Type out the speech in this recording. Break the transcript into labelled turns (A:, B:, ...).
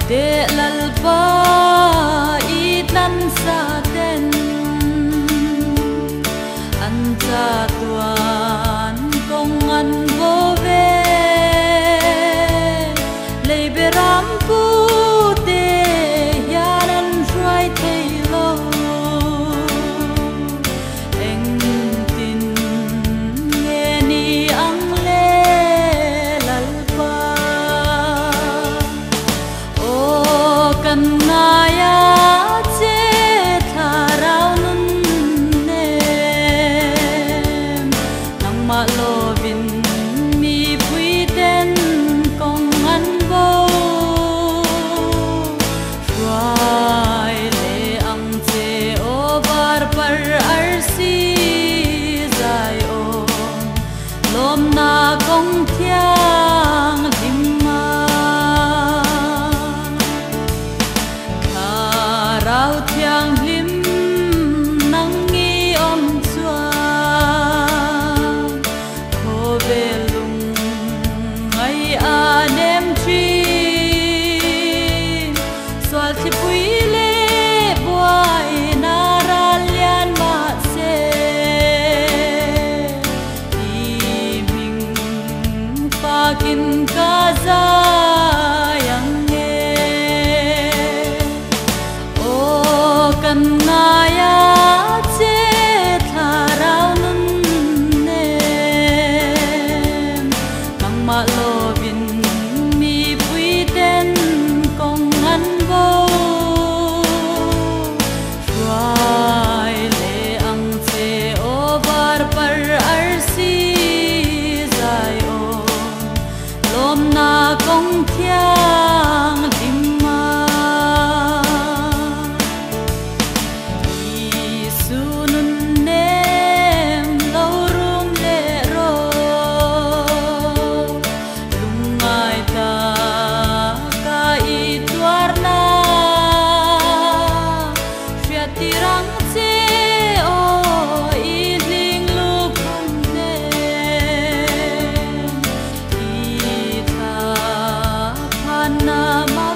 A: de lalpa itan sa ten an cha tuan kong an bo ve lei beram pu te yaran roi te lo eng tin nge ni ang le lalpa o kan na ya che tharau nun ne nang ma lo vin mi pui ten kong an bo Rai le ang che o bar par ar si zai on lom na kong thiang lim ma kha rau thiang lim nang ngi om chua ko ve lung ai a nem tri swal chi pui le boai na ra lian ma se i ming pa kin ka za yang nge o kan na ya che tharau nun ne nang ma lo vin mi pui ten kong an bo Rai le ang che o bar par ar si zai on lom na kong thiang lim ma Isu nun nem lo rum le ro lungai ta ka i tuar na tirang che o i ling lu khom ne i tha phan na ma